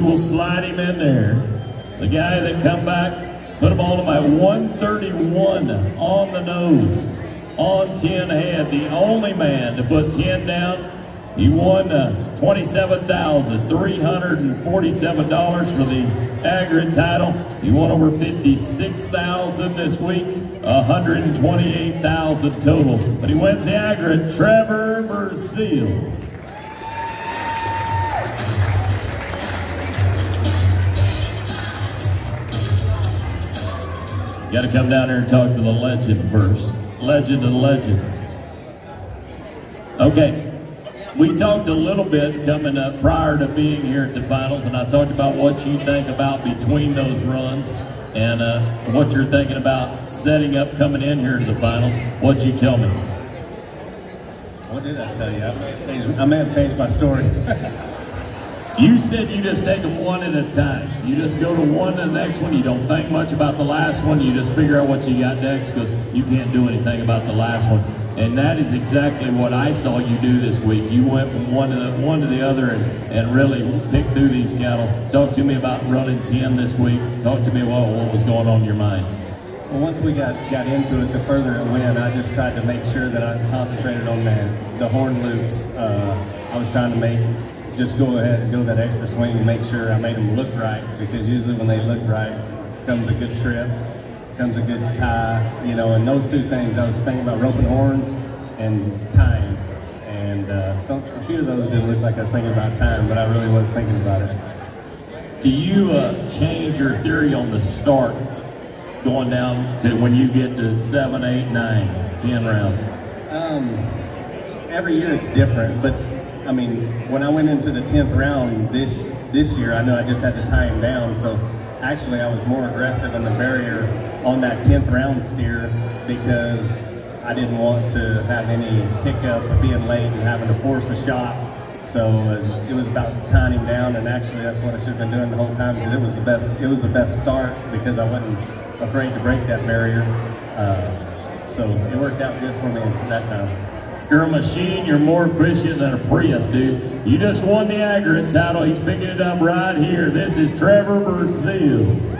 will slide him in there. The guy that come back, put him on him at 131 on the nose, on 10 head. The only man to put 10 down. He won $27,347 for the aggregate title. He won over $56,000 this week, $128,000 total. But he wins the aggregate, Trevor Brazile. Got to come down here and talk to the legend first. Legend and legend. Okay. We talked a little bit coming up prior to being here at the finals, and I talked about what you think about between those runs and what you're thinking about setting up coming in here to the finals. What'd you tell me? What did I tell you? I may have changed my story. You said you just take them one at a time. You just go to one to the next one. You don't think much about the last one. You just figure out what you got next because you can't do anything about the last one. And that is exactly what I saw you do this week. You went from one to the other and really picked through these cattle. Talk to me about running 10 this week. Talk to me what was going on in your mind. Well, once we got into it, the further it went, I just tried to make sure that I was concentrated on the horn loops. I was trying to just go ahead and go that extra swing and make sure I made them look right, because usually when they look right comes a good trip. Comes a good tie, you know, and those two things. I was thinking about roping horns and time, and a few of those didn't look like I was thinking about time, but I really was thinking about it. Do you change your theory on the start going down to when you get to 7, 8, 9, 10 rounds? Every year it's different, but I mean, when I went into the 10th round this year, I know I just had to tie him down, so actually I was more aggressive in the barrier on that 10th round steer because I didn't want to have any hiccup of being late and having to force a shot. So it was about tying him down, and actually that's what I should have been doing the whole time, because it was the best start because I wasn't afraid to break that barrier. So it worked out good for me that time. You're a machine. You're more efficient than a Prius, dude. You just won the aggregate title. He's picking it up right here. This is Trevor Brazile.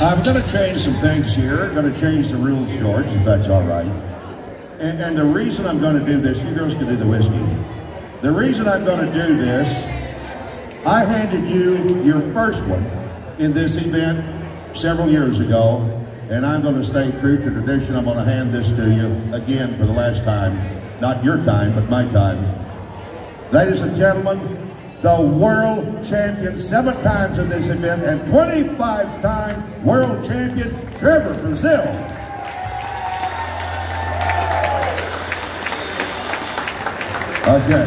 I'm going to change some things here. I'm going to change the rules, George, if that's all right. And the reason I'm going to do this, you girls can do the whiskey. The reason I'm going to do this, I handed you your first one in this event several years ago, and I'm going to stay true to tradition. I'm going to hand this to you again for the last time. Not your time, but my time. Ladies and gentlemen, the world champion 7 times in this event and 25-time world champion, Trevor Brazile. Okay,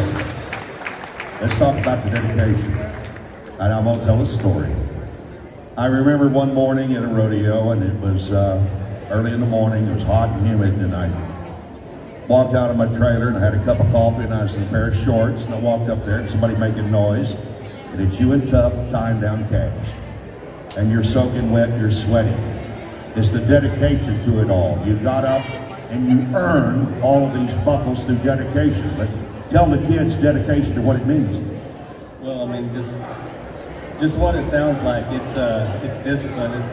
let's talk about the dedication. And I'm going to tell a story. I remember one morning at a rodeo, and it was early in the morning. It was hot and humid, and I walked out of my trailer and I had a cup of coffee and I was in a pair of shorts, and I walked up there and somebody making noise, and it's you and Tough tying down calves. And you're soaking wet, you're sweating. It's the dedication to it all. You got up and you earned all of these buckles through dedication. Let's tell the kids dedication to what it means. Well, I mean, just what it sounds like. It's discipline. It's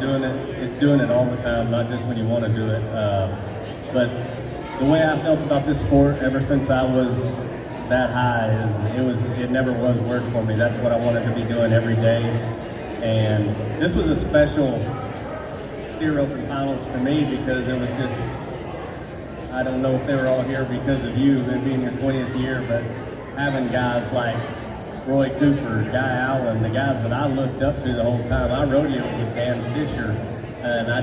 doing it all the time, not just when you want to do it. But the way I felt about this sport ever since I was that high is it never was work for me. That's what I wanted to be doing every day. And this was a special steer open finals for me because it was just, I don't know if they were all here because of you, it being your 20th year, but having guys like Roy Cooper, Guy Allen, the guys that I looked up to the whole time. I rodeoed with Dan Fisher, and I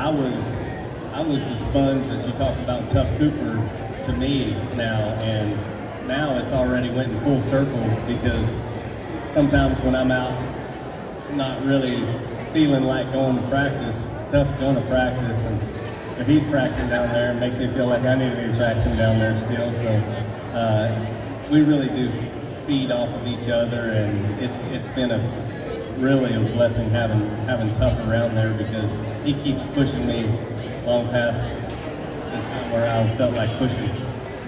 was the sponge that you talk about, Tough Cooper, to me now, and now it's already went in full circle, because sometimes when I'm out not really feeling like going to practice, Tough's going to practice, and if he's practicing down there, it makes me feel like I need to be practicing down there still. So we really do feed off of each other, and it's been really a blessing having Tough around there, because he keeps pushing me long past the time where I felt like pushing.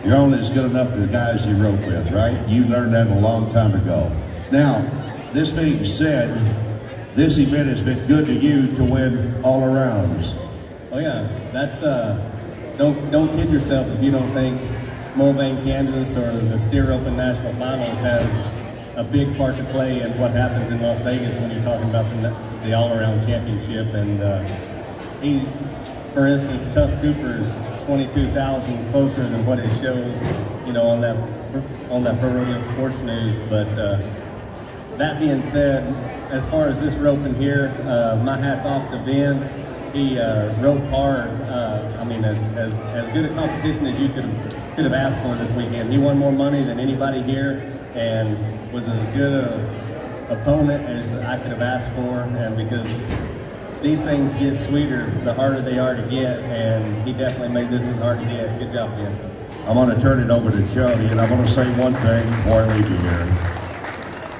You're only as good enough as the guys you rope with, right? You learned that a long time ago. Now, this being said, this event has been good to you to win all arounds. Oh yeah, that's don't kid yourself if you don't think Mulvane, Kansas, or the Steer Open National Finals has a big part to play in what happens in Las Vegas when you're talking about the all-around championship. And for instance, Tough Cooper's 22,000 closer than what it shows, you know, on that Pro Rodeo Sports News. But that being said, as far as this roping here, my hat's off to Ben. He roped hard. I mean, as good a competition as you could have asked for this weekend. He won more money than anybody here, and was as good a opponent as I could have asked for. And because these things get sweeter the harder they are to get, and he definitely made this one hard to get. Good job, Ben. I'm going to turn it over to Jody, and I'm going to say one thing before I leave you here.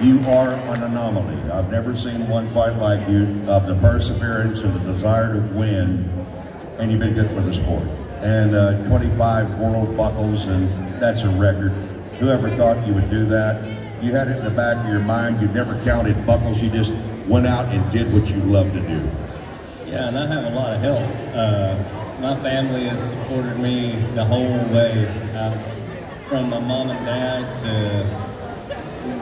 You are an anomaly. I've never seen one quite like you, of the perseverance and the desire to win, and you've been good for the sport. And 25 world buckles, and that's a record. Whoever thought you would do that? You had it in the back of your mind. You never counted buckles. You just went out and did what you love to do. Yeah, and I have a lot of help. My family has supported me the whole way, from my mom and dad to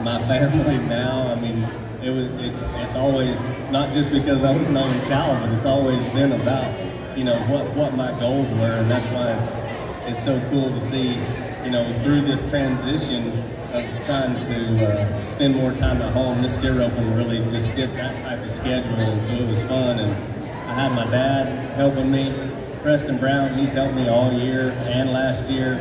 my family now. I mean, it's always, not just because I was an only child, but it's always been about, you know, what my goals were, and that's why it's so cool to see, you know, through this transition of trying to spend more time at home, this Steer Open really just fit that type of schedule, and so it was fun. And I had my dad helping me, Preston Brown, he's helped me all year and last year.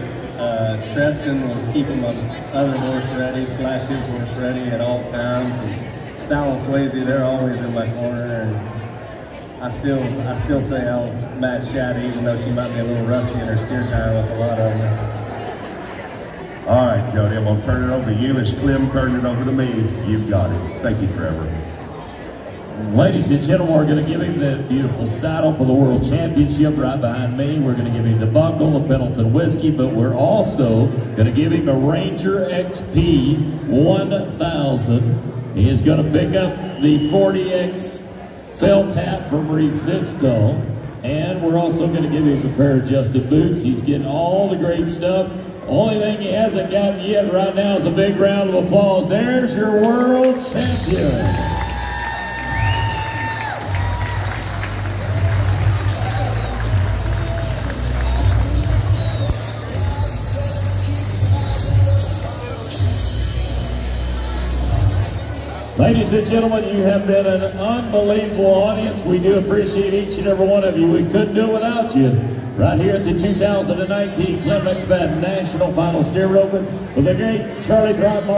Treston was keeping my other horse ready, / his horse ready at all times. And Style and Swayze, they're always in my corner. And I still say I'll match Shaddy, even though she might be a little rusty in her steer time with a lot of them. All right, Jody, I'm going to turn it over to you as Clem turned it over to me. You've got it. Thank you, Trevor. Ladies and gentlemen, we're going to give him the beautiful saddle for the World Championship right behind me. We're going to give him the buckle, a Pendleton whiskey, but we're also going to give him a Ranger XP 1000. He is going to pick up the 40X felt hat from Resisto, and we're also going to give him a pair of adjusted boots. He's getting all the great stuff. Only thing he hasn't gotten yet right now is a big round of applause. There's your world champion. Ladies and gentlemen, you have been an unbelievable audience. We do appreciate each and every one of you. We couldn't do it without you. Right here at the 2019 Clem Expat National Final Steer Open with the great Charlie Throckmorton.